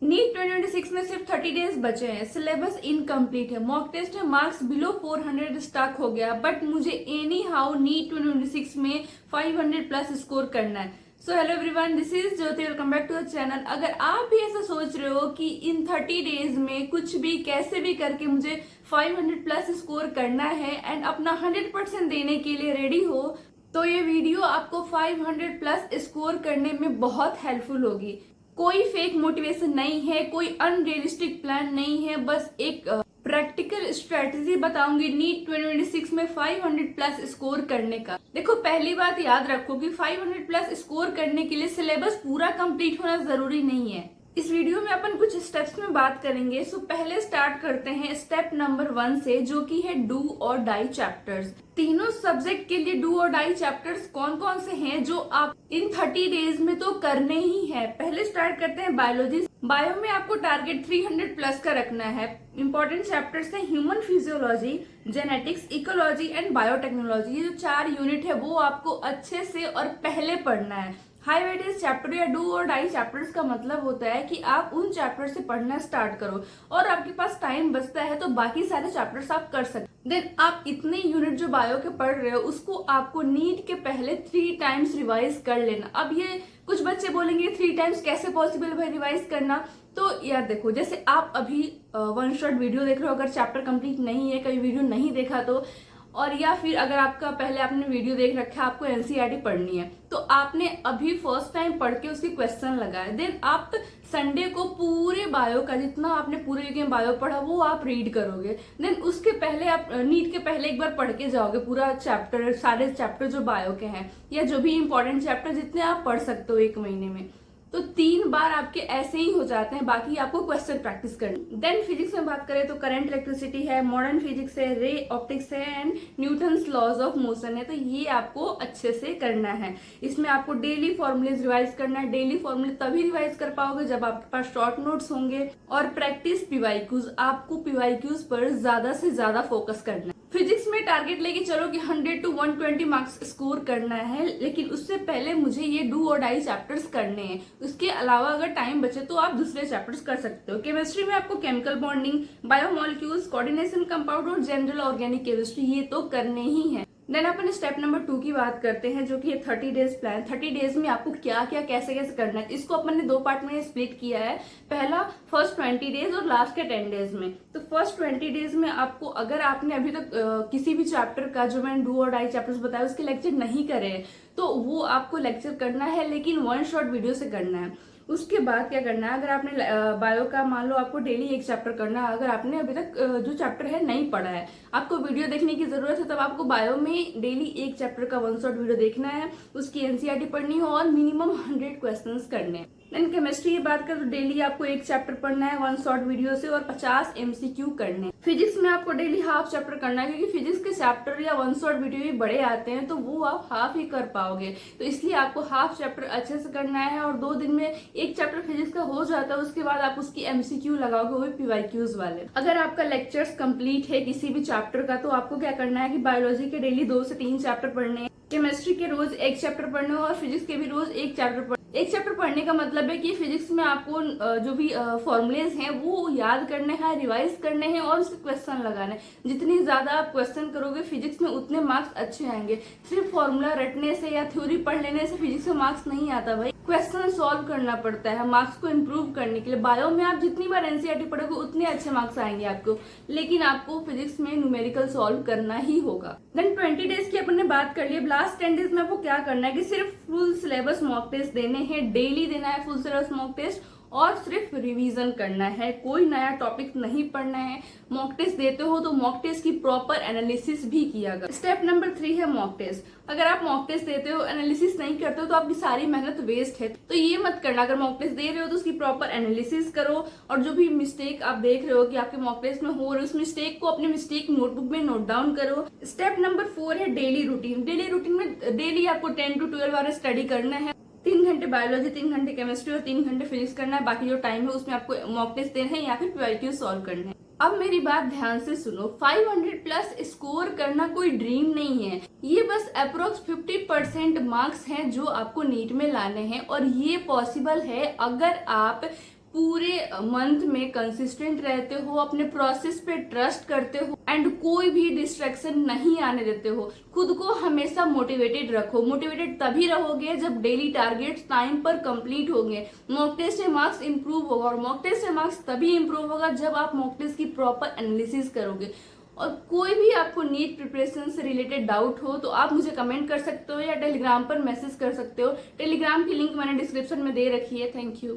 NEET 2026 में सिर्फ 30 days बचे हैं, सिलेबस इनकम्प्लीट है, मॉक टेस्ट है, मार्क्स बिलो 400 स्टक हो गया, बट मुझे एनी हाउ नीट 2026 में 500 प्लस स्कोर करना है। So hello everyone, this is Jyoti, welcome back to the channel. अगर आप भी ऐसा सोच रहे हो कि इन 30 डेज में कुछ भी कैसे भी करके मुझे 500 प्लस स्कोर करना है एंड अपना 100% देने के लिए रेडी हो, तो ये वीडियो आपको 500 प्लस स्कोर करने में बहुत हेल्पफुल होगी। कोई फेक मोटिवेशन नहीं है, कोई अनरियलिस्टिक प्लान नहीं है, बस एक प्रैक्टिकल स्ट्रेटजी बताऊंगी नीट 2026 में 500 प्लस स्कोर करने का। देखो, पहली बात याद रखो कि 500 प्लस स्कोर करने के लिए सिलेबस पूरा कंप्लीट होना जरूरी नहीं है। इस वीडियो में अपन कुछ स्टेप्स में बात करेंगे। सो पहले स्टार्ट करते हैं स्टेप नंबर 1 से, जो कि है डू और डाई चैप्टर्स। तीनों सब्जेक्ट के लिए डू और डाई चैप्टर्स कौन कौन से हैं जो आप इन 30 डेज में तो करने ही है। पहले स्टार्ट करते हैं बायोलॉजी। बायो में आपको टारगेट 300 प्लस का रखना है। इंपॉर्टेंट चैप्टर्स हैं human physiology, genetics, ecology and biotechnology. ये जो 4 यूनिट है वो आपको अच्छे से और पहले पढ़ना है। हाई वेटेज चैप्टर या डू और डाई चैप्टर्स का मतलब होता है कि आप उन चैप्टर से पढ़ना स्टार्ट करो और आपके पास टाइम बचता है तो बाकी सारे चैप्टर्स आप कर सकते। देन आप इतने यूनिट जो बायो के पढ़ रहे हो उसको आपको नीट के पहले 3 टाइम्स रिवाइज कर लेना। अब ये कुछ बच्चे बोलेंगे 3 टाइम्स कैसे पॉसिबल है रिवाइज करना। तो यार देखो, जैसे आप अभी वन शॉट वीडियो देख रहे हो, अगर चैप्टर कंप्लीट नहीं है, कभी वीडियो नहीं देखा तो, और या फिर अगर आपका पहले आपने वीडियो देख रखा है, आपको एनसीईआरटी पढ़नी है, तो आपने अभी फर्स्ट टाइम पढ़ के उसके क्वेश्चन लगाए। देन आप संडे को पूरे बायो का जितना आपने पूरे वीक में बायो पढ़ा वो आप रीड करोगे। देन उसके पहले आप नीट के पहले एक बार पढ़ के जाओगे पूरा चैप्टर, सारे चैप्टर जो बायो के हैं या जो भी इंपॉर्टेंट चैप्टर जितने आप पढ़ सकते हो एक महीने में। तो 3 बार आपके ऐसे ही हो जाते हैं, बाकी आपको क्वेश्चन प्रैक्टिस करनी। देन फिजिक्स में बात करें तो करंट इलेक्ट्रिसिटी है, मॉडर्न फिजिक्स है, रे ऑप्टिक्स है and Newton's laws of motion है। तो ये आपको अच्छे से करना है। इसमें आपको डेली फॉर्मूलेज रिवाइज करना है। डेली फॉर्मूले तभी रिवाइज कर पाओगे जब आपके पास शॉर्ट नोट्स होंगे और प्रैक्टिस पीवाईक्यूज। आपको पीवाईक्यूज पर ज्यादा से ज्यादा फोकस करना है। फिजिक्स में टारगेट लेके चलो कि 100 to 120 मार्क्स स्कोर करना है, लेकिन उससे पहले मुझे ये डू और डाई चैप्टर्स करने हैं। उसके अलावा अगर टाइम बचे तो आप दूसरे चैप्टर्स कर सकते हो। केमिस्ट्री में आपको chemical bonding, biomolecules, coordination, compound और जनरल ऑर्गेनिक केमिस्ट्री ये तो करने ही है। देन अपन स्टेप नंबर 2 की बात करते हैं, जो कि 30 डेज प्लान। 30 डेज में आपको क्या क्या कैसे कैसे करना है, इसको अपन ने 2 पार्ट में स्प्लिट किया है। पहला फर्स्ट 20 डेज और लास्ट के 10 डेज में। तो फर्स्ट 20 डेज में आपको, अगर आपने अभी तक किसी भी चैप्टर का जो मैंने डू और डाई चैप्टर्स बताया उसके लेक्चर नहीं करे तो वो आपको लेक्चर करना है, लेकिन वन शॉट वीडियो से करना है। उसके बाद क्या करना है, अगर आपने बायो का मान लो आपको डेली एक चैप्टर करना है, अगर आपने अभी तक जो चैप्टर है नहीं पढ़ा है, आपको वीडियो देखने की जरूरत है, तब आपको बायो में डेली एक चैप्टर का वन शॉट वीडियो देखना है, उसकी एनसीईआरटी पढ़नी हो और मिनिमम 100 क्वेश्चंस करने हैं। देन केमिस्ट्री की बात करें तो डेली आपको एक चैप्टर पढ़ना है वन शॉट वीडियो से और 50 एमसीक्यू करने हैं। फिजिक्स में आपको डेली हाफ चैप्टर करना है, क्योंकि फिजिक्स के चैप्टर या वन शॉट वीडियो भी बड़े आते हैं तो वो आप हाफ ही कर पाओगे। तो इसलिए आपको हाफ चैप्टर अच्छे से करना है और 2 दिन में एक चैप्टर फिजिक्स का हो जाता है। उसके बाद आप उसकी एमसीक्यू लगाओगे, वो भी पीवाईक्यूज वाले। अगर आपका लेक्चर्स कंप्लीट है किसी भी चैप्टर का, तो आपको क्या करना है कि बायोलॉजी के डेली 2 से 3 चैप्टर पढ़ने हैं, केमिस्ट्री के रोज एक चैप्टर पढ़ने और फिजिक्स के भी रोज एक चैप्टर। एक चैप्टर पढ़ने का मतलब है कि फिजिक्स में आपको जो भी फॉर्मुलेज हैं वो याद करने हैं, रिवाइज करने हैं और उसके क्वेश्चन लगाने हैं। जितनी ज्यादा आप क्वेश्चन करोगे फिजिक्स में उतने मार्क्स अच्छे आएंगे। सिर्फ फॉर्मूला रटने से या थ्योरी पढ़ लेने से फिजिक्स में मार्क्स नहीं आता भाई, क्वेश्चन सॉल्व करना पड़ता है मार्क्स को इम्प्रूव करने के लिए। बायो में आप जितनी बार एनसीईआरटी पढ़ोगे उतने अच्छे मार्क्स आएंगे आपको, लेकिन आपको फिजिक्स में न्यूमेरिकल सॉल्व करना ही होगा। देन 20 डेज की अपन ने बात कर ली। लास्ट 10 डेज में आपको क्या करना है कि सिर्फ फुल सिलेबस मॉक टेस्ट देने हैं, डेली देना है फुल सिलेबस मॉक टेस्ट और सिर्फ रिवीजन करना है। कोई नया टॉपिक नहीं पढ़ना है। मॉक टेस्ट देते हो तो मॉक टेस्ट की प्रॉपर एनालिसिस भी किया गया। स्टेप नंबर 3 है मॉक टेस्ट। अगर आप मॉक टेस्ट देते हो, एनालिसिस नहीं करते हो तो आपकी सारी मेहनत वेस्ट है। तो ये मत करना। अगर मॉक टेस्ट दे रहे हो तो उसकी प्रॉपर एनालिसिस करो और जो भी मिस्टेक आप देख रहे हो कि आपके मॉक टेस्ट में हो रही है, उस मिस्टेक को अपनी मिस्टेक नोटबुक में नोट डाउन करो। स्टेप नंबर 4 है डेली रूटीन। डेली रूटीन में डेली आपको 10 to 12 आवर स्टडी करना है। 3 घंटे बायोलॉजी, 3 घंटे केमिस्ट्री और 3 घंटे फिजिक्स करना है। बाकी जो टाइम है उसमें आपको मॉक टेस्ट देना है या फिर पीवाईक्यू सॉल्व करना है। अब मेरी बात ध्यान से सुनो, 500 प्लस स्कोर करना कोई ड्रीम नहीं है, ये बस अप्रोक्स 50% मार्क्स हैं जो आपको नीट में लाने हैं और ये पॉसिबल है अगर आप पूरे मंथ में कंसिस्टेंट रहते हो, अपने प्रोसेस पे ट्रस्ट करते हो एंड कोई भी डिस्ट्रैक्शन नहीं आने देते हो। खुद को हमेशा मोटिवेटेड रखो। मोटिवेटेड तभी रहोगे जब डेली टारगेट्स टाइम पर कंप्लीट होंगे, मॉक टेस्ट से मार्क्स इंप्रूव होगा, और मॉक टेस्ट से मार्क्स तभी इंप्रूव होगा जब आप मॉक टेस्ट की प्रॉपर एनालिसिस करोगे। और कोई भी आपको नीट प्रिपरेशन से रिलेटेड डाउट हो तो आप मुझे कमेंट कर सकते हो या टेलीग्राम पर मैसेज कर सकते हो। टेलीग्राम की लिंक मैंने डिस्क्रिप्शन में दे रखी है। Thank you.